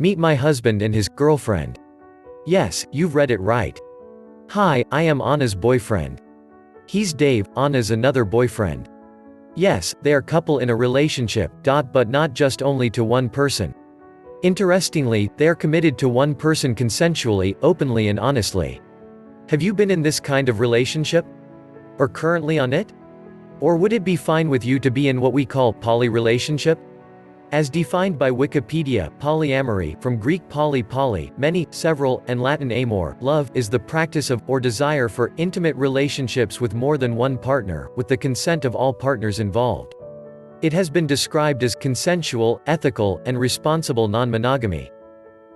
Meet my husband and his girlfriend. Yes, you've read it right. Hi, I am Anna's boyfriend. He's Dave, Anna's another boyfriend. Yes, they are couple in a relationship, but not just only to one person. Interestingly, they are committed to one person consensually, openly and honestly. Have you been in this kind of relationship? Or currently on it? Or would it be fine with you to be in what we call poly relationship? As defined by Wikipedia, polyamory, from Greek poly, many, several, and Latin amor, love, is the practice of, or desire for, intimate relationships with more than one partner, with the consent of all partners involved. It has been described as consensual, ethical, and responsible non-monogamy.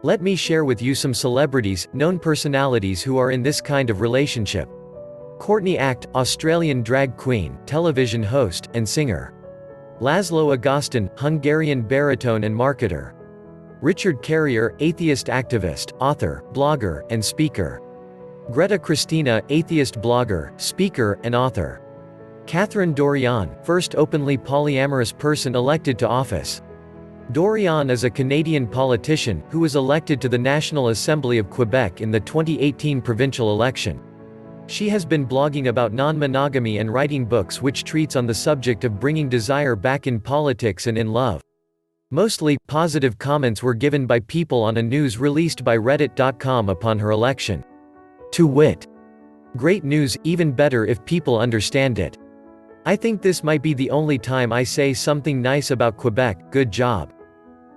Let me share with you some celebrities, known personalities who are in this kind of relationship. Courtney Act, Australian drag queen, television host, and singer. Laszlo Agostin, Hungarian baritone and marketer. Richard Carrier, atheist activist, author, blogger, and speaker. Greta Christina, atheist blogger, speaker, and author. Catherine Dorion, first openly polyamorous person elected to office. Dorion is a Canadian politician, who was elected to the National Assembly of Quebec in the 2018 provincial election. She has been blogging about non-monogamy and writing books which treats on the subject of bringing desire back in politics and in love. Mostly, positive comments were given by people on a news released by Reddit.com upon her election. To wit, "Great news, even better if people understand it. I think this might be the only time I say something nice about Quebec, good job."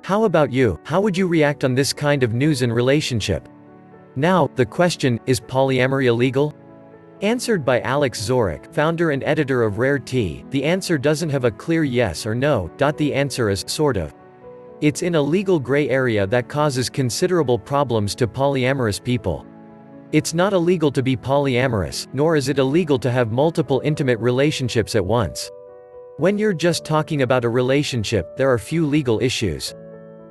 How about you? How would you react on this kind of news and relationship? Now, the question, is polyamory illegal? Answered by Alex Zorich, founder and editor of Rare Tea, the answer doesn't have a clear yes or no. The answer is, sort of. It's in a legal gray area that causes considerable problems to polyamorous people. It's not illegal to be polyamorous, nor is it illegal to have multiple intimate relationships at once. When you're just talking about a relationship, there are few legal issues.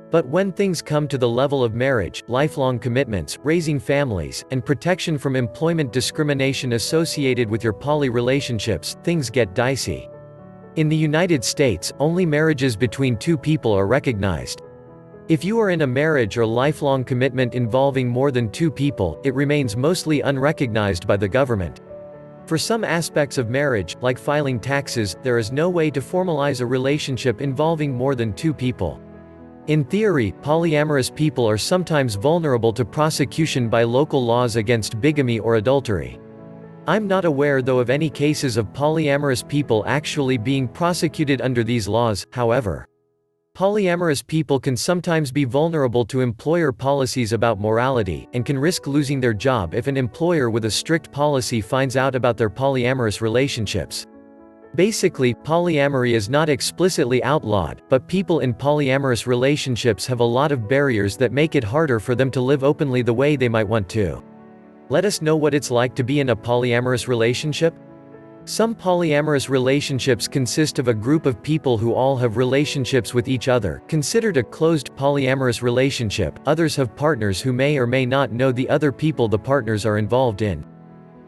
But when things come to the level of marriage, lifelong commitments, raising families, and protection from employment discrimination associated with your poly relationships, things get dicey. In the United States, only marriages between two people are recognized. If you are in a marriage or lifelong commitment involving more than two people, it remains mostly unrecognized by the government. For some aspects of marriage, like filing taxes, there is no way to formalize a relationship involving more than two people. In theory, polyamorous people are sometimes vulnerable to prosecution by local laws against bigamy or adultery. I'm not aware though of any cases of polyamorous people actually being prosecuted under these laws, however. Polyamorous people can sometimes be vulnerable to employer policies about morality, and can risk losing their job if an employer with a strict policy finds out about their polyamorous relationships. Basically, polyamory is not explicitly outlawed, but people in polyamorous relationships have a lot of barriers that make it harder for them to live openly the way they might want to. Let us know what it's like to be in a polyamorous relationship. Some polyamorous relationships consist of a group of people who all have relationships with each other, considered a closed polyamorous relationship. Others have partners who may or may not know the other people the partners are involved in.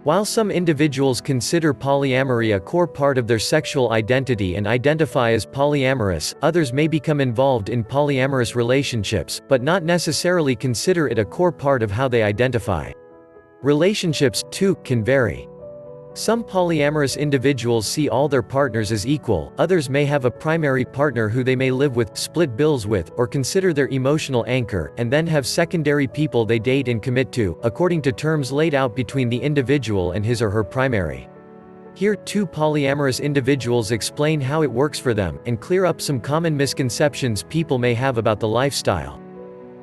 While some individuals consider polyamory a core part of their sexual identity and identify as polyamorous, others may become involved in polyamorous relationships, but not necessarily consider it a core part of how they identify. Relationships, too, can vary. Some polyamorous individuals see all their partners as equal, others may have a primary partner who they may live with, split bills with, or consider their emotional anchor, and then have secondary people they date and commit to, according to terms laid out between the individual and his or her primary. Here, two polyamorous individuals explain how it works for them, and clear up some common misconceptions people may have about the lifestyle.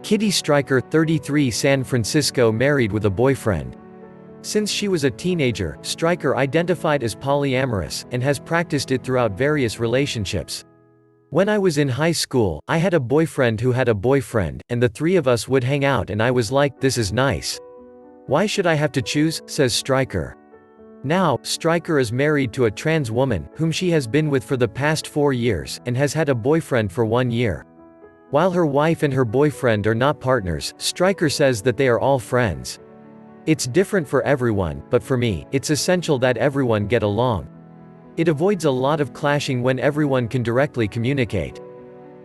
Kitty Stryker, 33, San Francisco, married with a boyfriend. Since she was a teenager, Stryker identified as polyamorous, and has practiced it throughout various relationships. "When I was in high school, I had a boyfriend who had a boyfriend, and the three of us would hang out and I was like, this is nice. Why should I have to choose?" says Stryker. Now, Stryker is married to a trans woman, whom she has been with for the past 4 years, and has had a boyfriend for 1 year. While her wife and her boyfriend are not partners, Stryker says that they are all friends. "It's different for everyone, but for me, it's essential that everyone get along. It avoids a lot of clashing when everyone can directly communicate.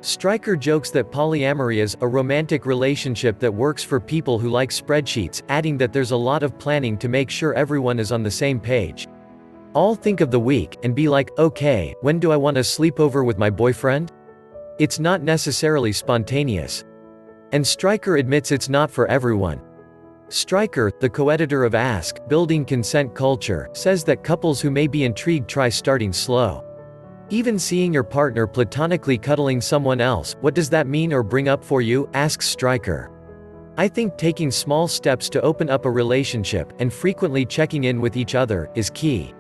Stryker jokes that polyamory is a romantic relationship that works for people who like spreadsheets, adding that there's a lot of planning to make sure everyone is on the same page. I'll think of the week, and be like, okay, when do I want to sleep over with my boyfriend? It's not necessarily spontaneous. And Stryker admits it's not for everyone. Stryker, the co-editor of Ask, Building Consent Culture, says that couples who may be intrigued try starting slow. Even seeing your partner platonically cuddling someone else, what does that mean or bring up for you, asks Stryker. I think taking small steps to open up a relationship, and frequently checking in with each other, is key.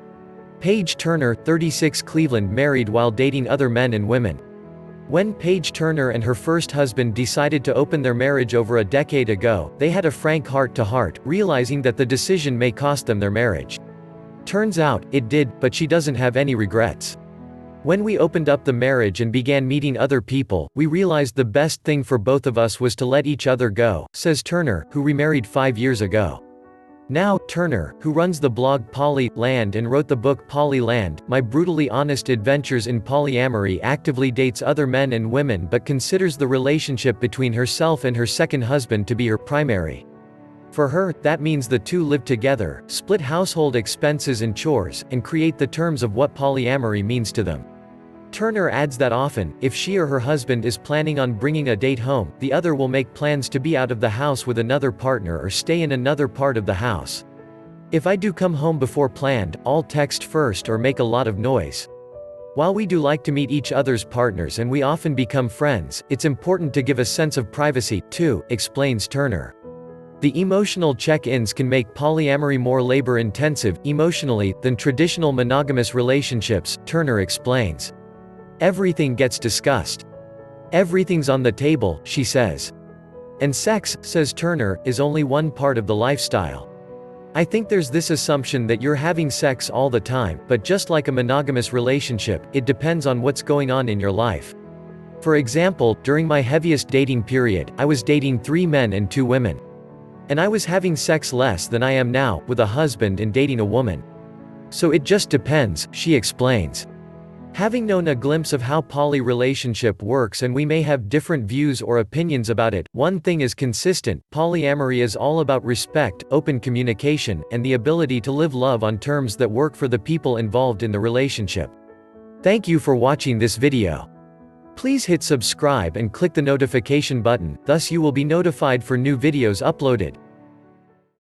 Paige Turner, 36, Cleveland, married while dating other men and women. When Paige Turner and her first husband decided to open their marriage over a decade ago, they had a frank heart-to-heart, realizing that the decision may cost them their marriage. Turns out, it did, but she doesn't have any regrets. When we opened up the marriage and began meeting other people, we realized the best thing for both of us was to let each other go, says Turner, who remarried 5 years ago. Now, Turner, who runs the blog Poly Land and wrote the book Poly Land, My Brutally Honest Adventures in Polyamory, actively dates other men and women but considers the relationship between herself and her second husband to be her primary. For her, that means the two live together, split household expenses and chores, and create the terms of what polyamory means to them. Turner adds that often, if she or her husband is planning on bringing a date home, the other will make plans to be out of the house with another partner or stay in another part of the house. If I do come home before planned, I'll text first or make a lot of noise. While we do like to meet each other's partners and we often become friends, it's important to give a sense of privacy, too, explains Turner. The emotional check-ins can make polyamory more labor-intensive, emotionally, than traditional monogamous relationships, Turner explains. Everything gets discussed. Everything's on the table, she says. And sex, says Turner, is only one part of the lifestyle. I think there's this assumption that you're having sex all the time, but just like a monogamous relationship, it depends on what's going on in your life. For example, during my heaviest dating period, I was dating 3 men and 2 women. And I was having sex less than I am now, with a husband and dating a woman. So it just depends, she explains. Having known a glimpse of how poly relationship works, and we may have different views or opinions about it, one thing is consistent: polyamory is all about respect, open communication, and the ability to live love on terms that work for the people involved in the relationship. Thank you for watching this video. Please hit subscribe and click the notification button, thus you will be notified for new videos uploaded.